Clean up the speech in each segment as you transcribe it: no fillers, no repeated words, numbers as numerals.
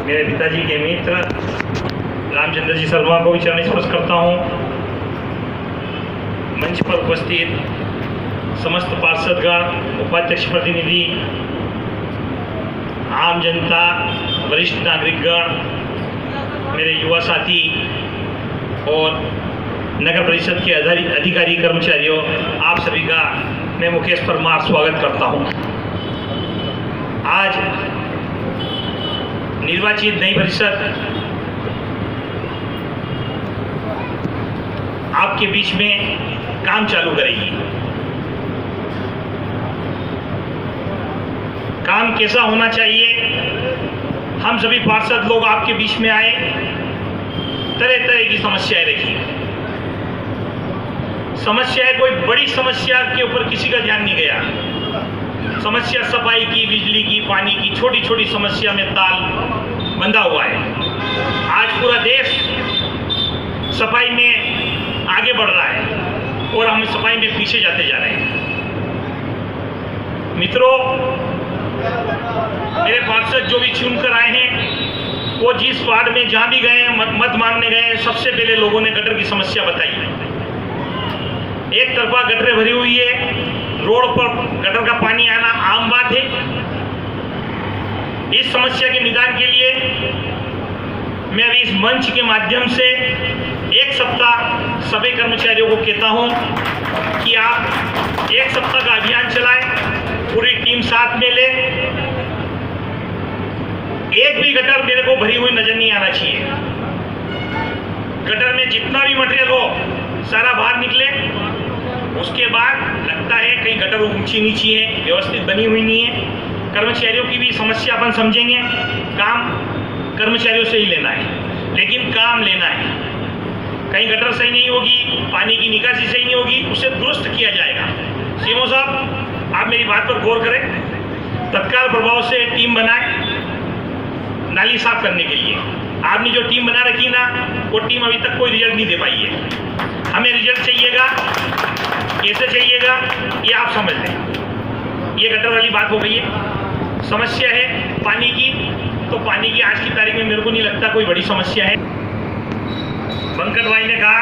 मेरे पिताजी के मित्र रामचंद्र जी शर्मा को भी चरण स्पर्श करता हूँ। मंच पर उपस्थित समस्त पार्षदगण, उपाध्यक्ष प्रतिनिधि, आम जनता, वरिष्ठ नागरिकगण, मेरे युवा साथी और नगर परिषद के अधिकारी कर्मचारियों, आप सभी का मैं मुकेश परमार स्वागत करता हूं। आज निर्वाचित नई परिषद आपके बीच में काम चालू करेगी। काम कैसा होना चाहिए, हम सभी पार्षद लोग आपके बीच में आए, तरह तरह की समस्याएं रखी। समस्याएं कोई बड़ी समस्या के ऊपर किसी का ध्यान नहीं गया। समस्या सफाई की, बिजली की, पानी की, छोटी छोटी समस्या में ताल बंधा हुआ है। आज पूरा देश सफाई में आगे बढ़ रहा है और हम सफाई में पीछे जाते जा रहे हैं। मित्रों, मेरे पार्षद जो भी चुनकर आए हैं, वो जिस वार्ड में जहां भी गए, मत मांगने गए, सबसे पहले लोगों ने गटर की समस्या बताई। एक तरफा गटरें भरी हुई है, रोड पर गटर का पानी आना आम बात है। इस समस्या के निदान के लिए मैं अभी इस मंच के माध्यम से एक सप्ताह सभी कर्मचारियों को कहता हूं कि आप एक सप्ताह का अभियान चलाएं, पूरी टीम साथ में ले। एक भी गटर मेरे को भरी हुई नजर नहीं आना चाहिए। गटर में जितना भी मटेरियल हो सारा बाहर निकले। उसके बाद लगता है कहीं गटर ऊंची नीची है, व्यवस्थित बनी हुई नहीं है। कर्मचारियों की भी समस्या अपन समझेंगे। काम कर्मचारियों से ही लेना है, लेकिन काम लेना है। कहीं गटर सही नहीं होगी, पानी की निकासी सही नहीं होगी, उसे दुरुस्त किया जाएगा। सीएमओ साहब, आप मेरी बात पर गौर करें। तत्काल प्रभाव से टीम बनाए नाली साफ करने के लिए। आपने जो टीम बना रखी ना, वो टीम अभी तक कोई रिजल्ट नहीं दे पाई है। हमें रिजल्ट चाहिएगा, कैसे चाहिएगा ये आप समझ लें। ये गटर वाली बात हो गई है। समस्या है पानी की, तो पानी की आज की तारीख में मेरे को नहीं लगता कोई बड़ी समस्या है। बंकट भाई ने कहा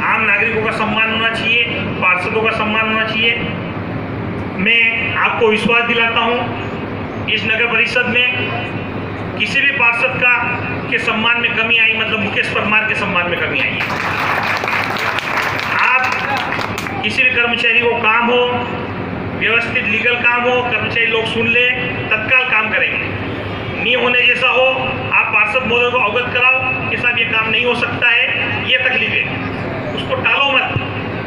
आम नागरिकों का सम्मान होना चाहिए, पार्षदों का सम्मान होना चाहिए। मैं आपको विश्वास दिलाता हूँ, इस नगर परिषद में किसी भी पार्षद का के सम्मान में कमी आई, मतलब मुकेश परमार के सम्मान में कमी आई है। आप किसी भी कर्मचारी को काम हो, व्यवस्थित लीगल काम हो, कर्मचारी लोग सुन ले, तत्काल काम करेंगे। नहीं होने जैसा हो, आप पार्षद महोदय को अवगत कराओ कि साहब ये काम नहीं हो सकता है, ये तकलीफ है। उसको टालो मत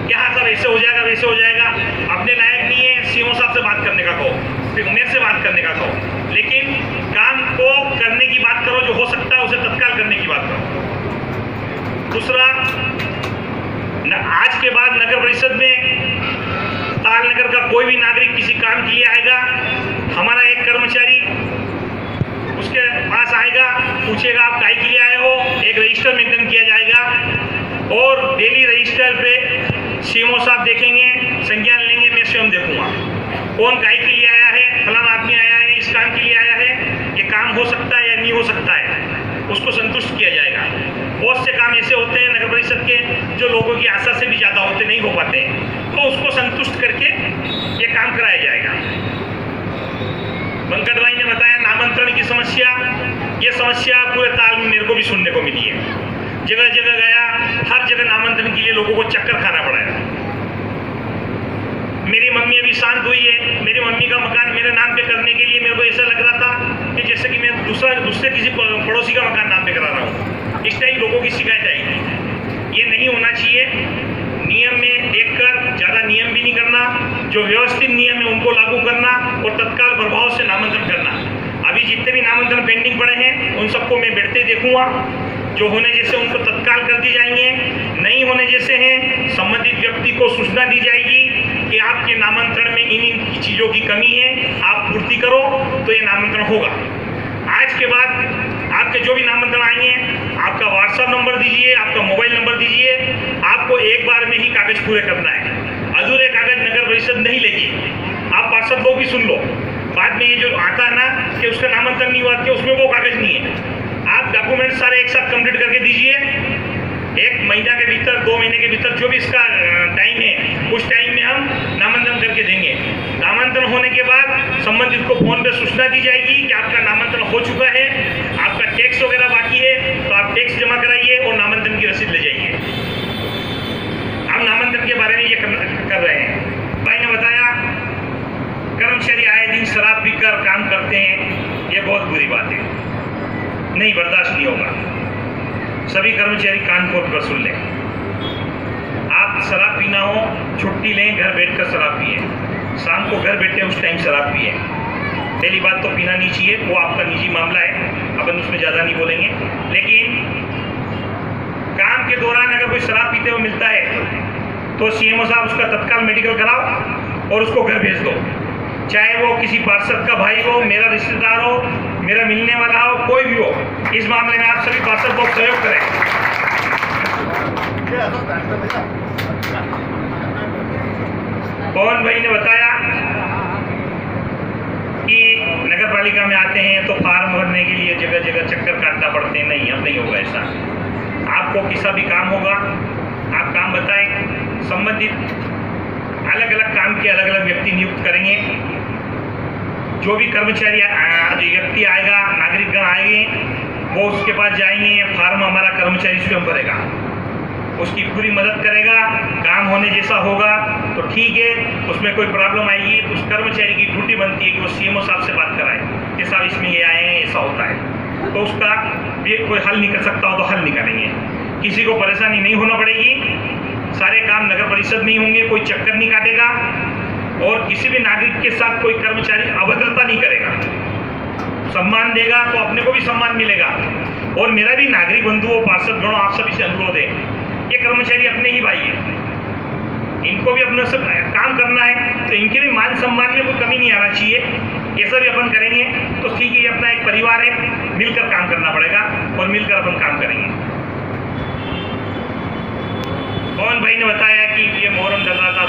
कि हाँ साहब ऐसे हो जाएगा, वैसे हो जाएगा। अपने लायक नहीं है सीएमओ साहब से बात करने का कहो, फिर मेरे से बात करने का कहो, लेकिन काम को करने की बात करो। जो हो सकता है उसे तत्काल करने की बात करो। दूसरा, आज के बाद नगर परिषद में ताल नगर का कोई भी नागरिक किसी काम के लिए आएगा, हमारा एक कर्मचारी उसके पास आएगा, पूछेगा आप काहे के लिए आए हो, एक रजिस्टर मेंटेन किया जाएगा और डेली रजिस्टर पे सीएमओ साहब देखेंगे, संज्ञान लेंगे, मैं स्वयं देखूंगा कौन काहे के लिए आया है, फलाना आदमी आया है, इस काम के लिए आया है, ये काम हो सकता है या नहीं हो सकता है, उसको संतुष्ट किया जाएगा। बहुत से काम ऐसे होते हैं नगर परिषद के जो लोगों की आशा से भी ज़्यादा होते नहीं हो पाते, तो उसको संतुष्ट करके ये काम कराया जाएगा। बंकट भाई ने बताया नामांतरण की समस्या, ये समस्या पूरे ताल में मेरे को भी सुनने को मिली है। जगह जगह गया, हर जगह नामांतरण के लिए लोगों को चक्कर खाना पड़ा है। मेरी मम्मी अभी शांत हुई है। मेरी मम्मी का मकान मेरे नाम पे करने के लिए मेरे को ऐसा लग रहा था कि जैसे कि मैं दूसरे किसी पड़ोसी का मकान नाम पे करा रहा हूँ। इस टाइप लोगों की शिकायत आएगी। ये नहीं होना चाहिए। नियम में देखकर ज़्यादा नियम भी नहीं करना, जो व्यवस्थित नियम है उनको लागू करना और तत्काल प्रभाव से नामांतरण करना। अभी जितने भी नामांतरण पेंडिंग पड़े हैं उन सबको मैं बैठते देखूंगा। जो होने जैसे उनको तत्काल कर दी जाएंगे, नहीं होने जैसे हैं संबंधित व्यक्ति को सूचना दी जाएगी कि आपके नामांतरण में इन चीज़ों की कमी है, आप पूर्ति करो तो ये नामांतरण होगा। आज के बाद आपके जो भी नामांतरण आएंगे, आपका व्हाट्सएप नंबर दीजिए, आपका मोबाइल नंबर दीजिए। आपको एक बार में ही कागज पूरे करना है। अधूरे कागज नगर परिषद नहीं लेगी। आप पार्षद लोग भी सुन लो, बाद में ये जो आता है ना कि उसका नामांतरण नहीं हुआ कि उसमें वो कागज नहीं है, सारे एक साथ कंप्लीट करके दीजिए। 1 महीना के भीतर, 2 महीने के भीतर, जो भी इसका टाइम है उस टाइम में हम नामांकन करके देंगे। नामांकन होने के बाद संबंधित को फोन पे सूचना दी जाएगी कि आपका नामांकन हो चुका है, आपका टैक्स वगैरह बाकी है तो आप टैक्स जमा कराइए और नामांकन की रसीद ले जाइए। हम नामांकन के बारे में ये कर रहे हैं। भाई ने बताया कर्मचारी आए दिन शराब पीकर काम करते हैं, ये बहुत बुरी बात है, नहीं बर्दाश्त नहीं होगा। सभी कर्मचारी कान खोल कर सुन लें। आप शराब पीना हो, छुट्टी लें, घर बैठकर शराब पिए, शाम को घर बैठे उस टाइम शराब पिए। पहली बात तो पीना नहीं चाहिए, वो आपका निजी मामला है, अपन उसमें ज़्यादा नहीं बोलेंगे। लेकिन काम के दौरान अगर कोई शराब पीते हुए मिलता है तो सीएमओ साहब उसका तत्काल मेडिकल कराओ और उसको घर भेज दो। चाहे वो किसी पार्षद का भाई हो, मेरा रिश्तेदार हो, मेरा मिलने वाला हो, कोई भी हो, इस मामले में आप सभी पार्षद को सहयोग करें। पवन भाई ने बताया कि नगर पालिका में आते हैं तो फार्म भरने के लिए जगह जगह चक्कर काटना पड़ते हैं। नहीं, अब नहीं होगा ऐसा। आपको किसी भी काम होगा, आप काम बताएं, संबंधित अलग अलग काम के अलग अलग व्यक्ति नियुक्त करेंगे। जो भी कर्मचारी व्यक्ति आएगा, नागरिकगण आएंगे, वो उसके पास जाएंगे, फार्म हमारा कर्मचारी स्वयं भरेगा, उसकी पूरी मदद करेगा। काम होने जैसा होगा तो ठीक है, उसमें कोई प्रॉब्लम आएगी तो उस कर्मचारी की ड्यूटी बनती है कि वो सीएमओ साहब से बात कराए कि साहब इसमें ये आए हैं, ऐसा होता है, तो उसका भी कोई हल नहीं कर सकता हो तो हल निकालेंगे। किसी को परेशानी नहीं होना पड़ेगी, सारे काम नगर परिषद में ही होंगे, कोई चक्कर नहीं काटेगा और किसी भी नागरिक के साथ कोई कर्मचारी अभद्रता नहीं करेगा, सम्मान देगा तो अपने को भी सम्मान मिलेगा। और मेरा भी नागरिक बंधुओं, पार्षद गणों, आप सभी से अनुरोध है, ये कर्मचारी अपने ही भाई है, इनको भी अपने से काम करना है तो इनके भी मान सम्मान में कोई कमी नहीं आना चाहिए। ये सब भी अपन करेंगे तो ठीक है, ये अपना एक परिवार है, मिलकर काम करना पड़ेगा और मिलकर अपन काम करेंगे। पवन भाई ने बताया कि ये मोहरम दर्रा का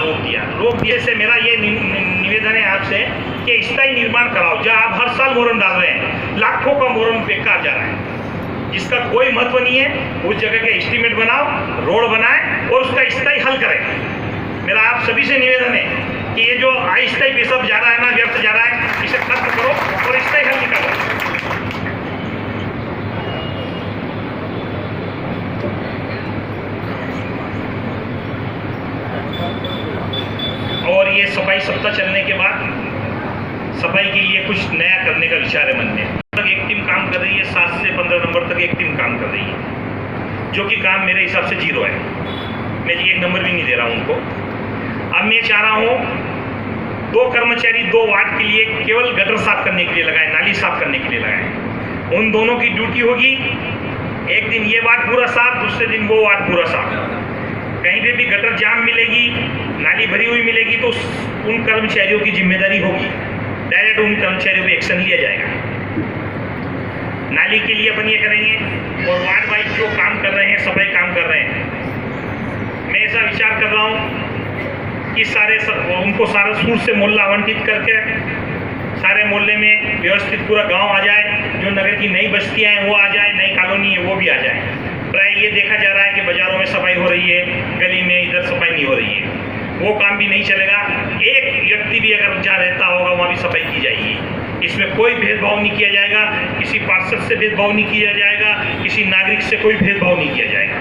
रोक दिए से मेरा ये निवेदन है आपसे कि स्थायी निर्माण कराओ। जहाँ आप हर साल मोहरम डाल रहे हैं, लाखों का मोहरम बेकार जा रहा है, जिसका कोई महत्व नहीं है, उस जगह के एस्टीमेट बनाओ, रोड बनाए और उसका स्थायी हल करें। मेरा आप सभी से निवेदन है कि ये जो अस्थायी पैसा जा रहा है ना, व्यर्थ जा रहा है, इसे खत्म करो और स्थायी हल निकालो। और ये सफाई सप्ताह चलने के बाद सफाई के लिए कुछ नया करने का विचार है मन में। तक एक टीम काम कर रही है, 7 से 15 नंबर तक एक टीम काम कर रही है, जो कि काम मेरे हिसाब से 0 है। मैं एक नंबर भी नहीं दे रहा हूँ उनको। अब मैं चाह रहा हूँ 2 कर्मचारी 2 वार्ड के लिए केवल गटर साफ करने के लिए लगाए, नाली साफ करने के लिए लगाए। उन दोनों की ड्यूटी होगी, एक दिन ये वार्ड पूरा साफ, दूसरे दिन वो वार्ड पूरा साफ। कहीं पे भी गटर जाम मिलेगी, नाली भरी हुई मिलेगी तो उन कर्मचारियों की जिम्मेदारी होगी, डायरेक्ट उन कर्मचारियों पे एक्शन लिया जाएगा। नाली के लिए अपन ये करेंगे और वार्ड वाइज जो काम कर रहे हैं, सफाई काम कर रहे हैं, मैं ऐसा विचार कर रहा हूँ कि उनको सारा सूर से मोहल्ला आवंटित करके सारे मोहल्ले में व्यवस्थित पूरा गाँव आ जाए, जो नगर की नई बस्तियाँ हैं वो आ जाए, नई कॉलोनी है वो भी आ जाए। प्राय ये देखा जा रहा है कि बाजारों में सफाई हो रही है, गली में इधर सफाई नहीं हो रही है, वो काम भी नहीं चलेगा। एक व्यक्ति भी अगर जहाँ रहता होगा वहाँ भी सफाई की जाएगी। इसमें कोई भेदभाव नहीं किया जाएगा, किसी पार्षद से भेदभाव नहीं किया जाएगा, किसी नागरिक से कोई भेदभाव नहीं किया जाएगा।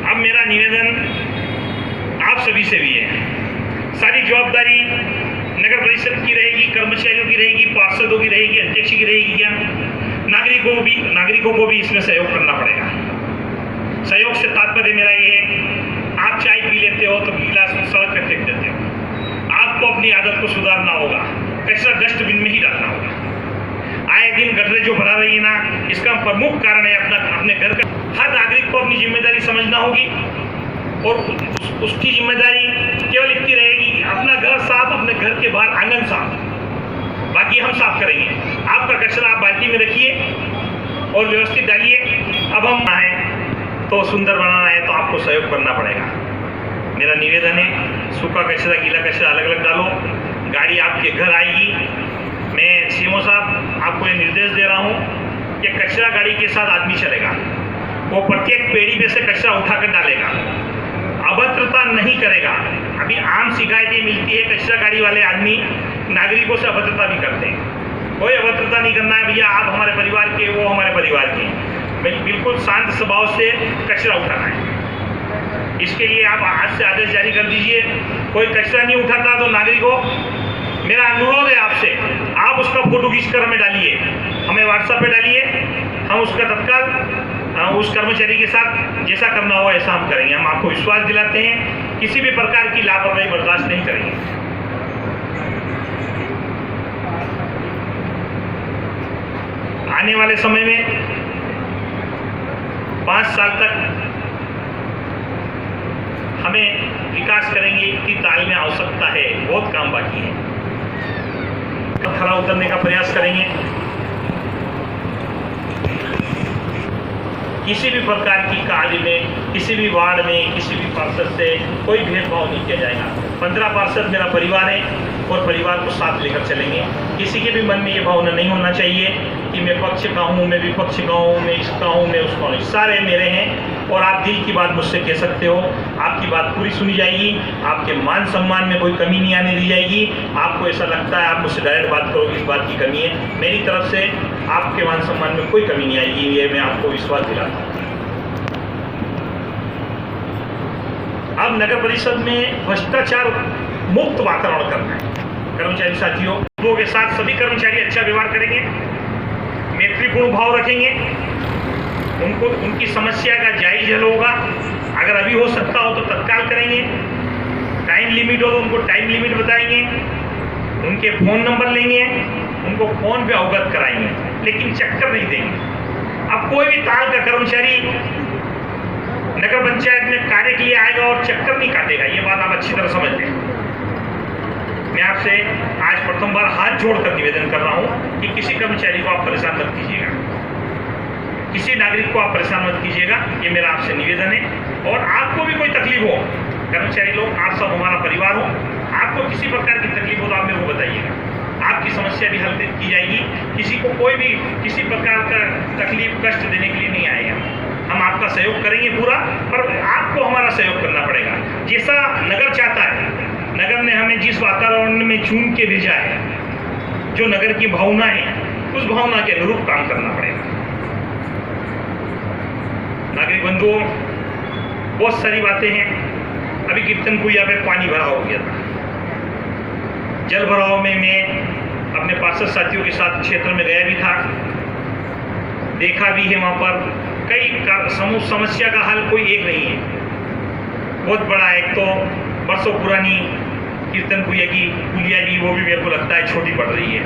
अब मेरा निवेदन आप सभी से भी है, सारी जवाबदारी नगर परिषद की रहेगी, कर्मचारियों की रहेगी, पार्षदों की रहेगी, अध्यक्ष की रहेगी, क्या नागरिकों को भी इसमें सहयोग करना पड़ेगा। सहयोग से तात्पर्य मेरा ये है, आप चाय पी लेते हो तो गिलास सड़क पे फेंक देते हो, आपको अपनी आदत को सुधारना होगा, कचरा डस्टबिन में ही डालना होगा। आए दिन गटरें जो भरा रही है ना, इसका प्रमुख कारण है अपने घर का। हर नागरिक को अपनी जिम्मेदारी समझना होगी और उसकी जिम्मेदारी केवल इतनी रहेगी, अपना घर साफ, अपने घर के बाहर आंगन साफ, बाकी हम साफ करेंगे। आपका कचरा आप बाल्टी में रखिए और व्यवस्थित डालिए। अब हम आए तो सुंदर बनाना है तो आपको सहयोग करना पड़ेगा। मेरा निवेदन है, सूखा कचरा गीला कचरा अलग अलग डालो, गाड़ी आपके घर आएगी। मैं सीएमओ साहब आपको ये निर्देश दे रहा हूँ कचरा गाड़ी के साथ आदमी चलेगा, वो प्रत्येक पेड़ी पे से कचरा उठाकर डालेगा, अभद्रता नहीं करेगा। अभी आम शिकायतें मिलती है, कचरा गाड़ी वाले आदमी नागरिकों से अभद्रता भी करते हैं। कोई अभद्रता नहीं करना है भैया, आप हमारे परिवार के, वो हमारे परिवार के, बिल्कुल शांत स्वभाव से कचरा उठाना है। इसके लिए आप आज से आदेश जारी कर दीजिए। कोई कचरा नहीं उठाता तो नागरिकों, मेरा अनुरोध है आपसे, आप उसका फोटो खींचकर हमें डालिए, हमें व्हाट्सएप पे डालिए, हम उसका तत्काल उस कर्मचारी के साथ जैसा करना हो ऐसा हम करेंगे। हम आपको विश्वास दिलाते हैं, किसी भी प्रकार की लापरवाही बर्दाश्त नहीं करेंगे। आने वाले समय में 5 साल तक हमें विकास करेंगे की ताल में आवश्यकता है, बहुत काम बाकी है। खरा उतरने का प्रयास करेंगे। किसी भी प्रकार की कार्य में, किसी भी वार्ड में, किसी भी पार्षद से कोई भेदभाव नहीं किया जाएगा। 15 पार्षद मेरा परिवार है और परिवार को साथ लेकर चलेंगे। किसी के भी मन में ये भावना नहीं होना चाहिए कि मैं पक्ष का हूँ, मैं विपक्ष का हूँ, मैं इसका हूँ, मैं उसका हूँ। सारे मेरे हैं और आप दिल की बात मुझसे कह सकते हो। आपकी बात पूरी सुनी जाएगी, आपके मान सम्मान में कोई कमी नहीं आने दी जाएगी। आपको ऐसा लगता है आप मुझसे डायरेक्ट बात करोगे, इस बात की कमी है, मेरी तरफ से आपके मान सम्मान में कोई कमी नहीं आएगी, ये मैं आपको विश्वास दिलाता हूँ। अब नगर परिषद में भ्रष्टाचार मुक्त वातावरण करना है। कर्मचारी साथियों, लोगों के साथ सभी कर्मचारी अच्छा व्यवहार करेंगे, मैत्रीपूर्ण भाव रखेंगे, उनको उनकी समस्या का जायज हल होगा। अगर अभी हो सकता हो तो तत्काल करेंगे, टाइम लिमिट हो तो उनको टाइम लिमिट बताएंगे, उनके फ़ोन नंबर लेंगे, उनको फ़ोन पे अवगत कराएंगे, लेकिन चक्कर नहीं देंगे। अब कोई भी ताल का कर्मचारी नगर पंचायत में कार्य के लिए आएगा और चक्कर नहीं काटेगा, ये बात आप अच्छी तरह समझते हैं। मैं आपसे आज प्रथम बार हाथ जोड़कर निवेदन कर रहा हूं कि किसी कर्मचारी को आप परेशान मत कीजिएगा, किसी नागरिक को आप परेशान मत कीजिएगा, ये मेरा आपसे निवेदन है। और आपको भी कोई तकलीफ हो, कर्मचारी लोग आप सब हमारा परिवार हो, आपको किसी प्रकार की तकलीफ हो तो आप मेरे को बताइएगा, आपकी समस्या भी हल की जाएगी। किसी को कोई भी किसी प्रकार का तकलीफ कष्ट देने के लिए नहीं आएगा। हम आपका सहयोग करेंगे पूरा, पर आपको हमारा सहयोग करना पड़ेगा। जैसा नगर चाहता है, नगर ने हमें जिस वातावरण में चुन के भेजा है, जो नगर की भावना है, उस भावना के अनुरूप काम करना पड़ेगा। नागरिक बंधुओं, बहुत सारी बातें हैं। अभी कीर्तन कुइया पे पानी भरा हो गया था। जल भराव में मैं अपने पार्षद साथियों के साथ क्षेत्र में गया भी था, देखा भी है। वहाँ पर कई समस्या का हल कोई एक नहीं है, बहुत बड़ा। एक तो बरसों पुरानी कीर्तन कुइया की पुलिया भी, वो भी मेरे को लगता है छोटी पड़ रही है।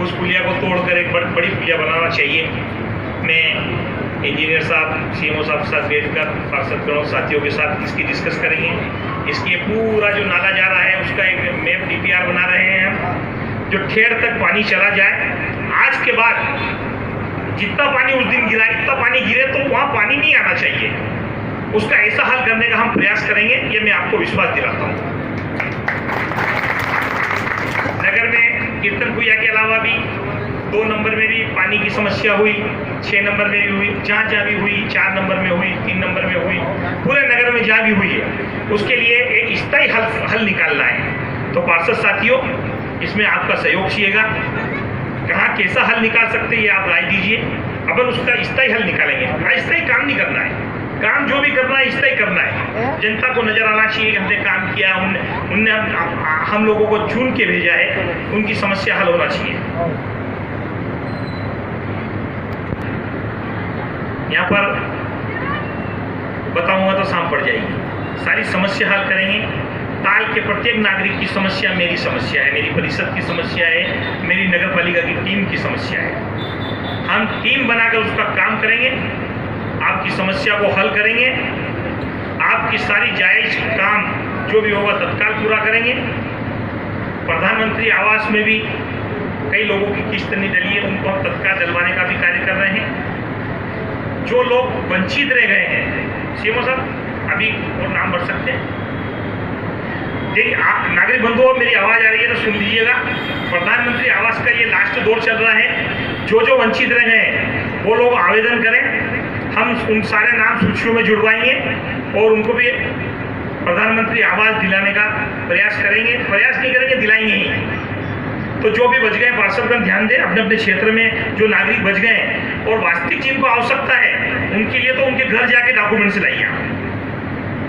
उस पुलिया को तोड़कर एक बड़ी पुलिया बनाना चाहिए। मैं इंजीनियर साहब, सीएमओ साहब के साथ बैठकर पार्षद साथियों के साथ इसकी डिस्कस करेंगे। इसकी पूरा जो नाला जा रहा है उसका एक मैप डीपीआर बना रहे हैं हम, जो ठेर तक पानी चला जाए। आज के बाद जितना पानी उस दिन गिरा, इतना पानी गिरे तो वहाँ पानी नहीं आना चाहिए। उसका ऐसा हल करने का हम प्रयास करेंगे, ये मैं आपको विश्वास दिलाता हूँ। नगर में कीर्तन कुइया के अलावा भी 2 नंबर में भी पानी की समस्या हुई, 6 नंबर में भी हुई, जहाँ भी हुई, 4 नंबर में हुई, 3 नंबर में हुई, पूरे नगर में जहाँ भी हुई है, उसके लिए एक स्थायी हल निकालना है। तो पार्षद साथियों, इसमें आपका सहयोग चाहिएगा। कहाँ कैसा हल निकाल सकते हैं ये आप राय दीजिए, अपन उसका स्थायी हल निकालेंगे। अस्थायी काम नहीं करना है, काम जो भी करना है स्थायी करना है। जनता को नजर आना चाहिए कि हमने काम किया, उनने हम लोगों को चुन के भेजा है, उनकी समस्या हल होना चाहिए। यहाँ पर बताऊंगा तो शाम पड़ जाएगी। सारी समस्या हल करेंगे। ताल के प्रत्येक नागरिक की समस्या मेरी समस्या है, मेरी परिषद की समस्या है, मेरी नगर पालिका की टीम की समस्या है। हम टीम बनाकर उसका काम करेंगे, आपकी समस्या को हल करेंगे, आपकी सारी जायज काम जो भी होगा तत्काल पूरा करेंगे। प्रधानमंत्री आवास में भी कई लोगों की किस्त नहीं डली है, उनको हम तत्काल डलवाने का भी कार्य कर रहे हैं। जो लोग वंचित रह गए हैं, सीएमओ साहब अभी और नाम बढ़ सकते हैं। नागरिक बंधुओं, मेरी आवाज़ आ रही है तो सुन लीजिएगा। प्रधानमंत्री आवास का ये लास्ट दौर चल रहा है। जो वंचित रह गए हैं वो लोग आवेदन करें, हम उन सारे नाम सूचियों में जुड़वाएंगे और उनको भी प्रधानमंत्री आवास दिलाने का प्रयास करेंगे। प्रयास नहीं करेंगे, दिलाएंगे ही। तो जो भी बच गए पार्षदगण ध्यान दें, अपने अपने क्षेत्र में जो नागरिक बच गए हैं और वास्तविक जिनको आवश्यकता है उनके लिए तो उनके घर जाके डॉक्यूमेंट्स लाइए।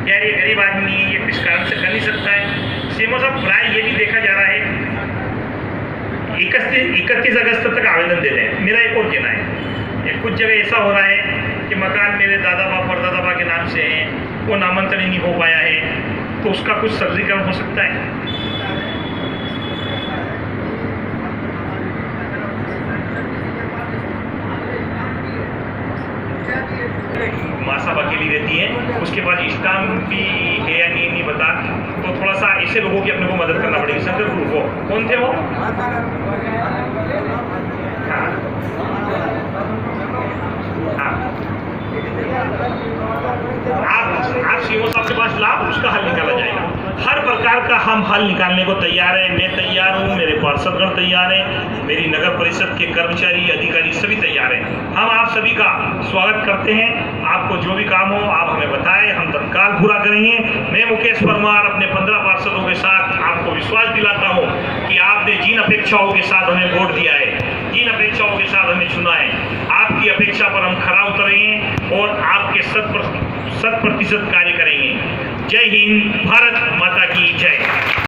यार ये गरीब आदमी है, ये किस कारण से कर नहीं सकता है। सीएमओ साहब प्राय ये भी देखा जा रहा है 31 अगस्त तक आवेदन दे दें। मेरा एक और कहना है, कुछ जगह ऐसा हो रहा है कि मकान मेरे दादा बाप और दादा के नाम से है, वो नामांतरण ही नहीं हो पाया है, तो उसका कुछ सरलीकरण हो सकता है। महासभा अकेली रहती है, उसके बाद स्टाम्प भी है या नहीं बता, तो थोड़ा सा ऐसे लोगों की अपने को मदद करना पड़ेगी। शंकर गुरु वो कौन थे वो? हाँ आप सीओ साहब के पास लाभ, उसका हल निकाला जाएगा। हर प्रकार का हम हल निकालने को तैयार हैं। मैं तैयार हूँ, मेरे पार्षदगण तैयार हैं, मेरी नगर परिषद के कर्मचारी अधिकारी सभी तैयार हैं। हम आप सभी का स्वागत करते हैं। आपको जो भी काम हो आप हमें बताएं, हम तत्काल पूरा करेंगे। मैं मुकेश परमार अपने 15 पार्षदों के साथ आपको विश्वास दिलाता हूँ कि आपने जिन अपेक्षाओं के साथ हमें वोट दिया है, जिन अपेक्षाओं के साथ हमें चुना है, आपकी अपेक्षा पर हम खरा उतरेंगे और आपके 100% कार्य करेंगे। जय हिंद, भारत माता की जय।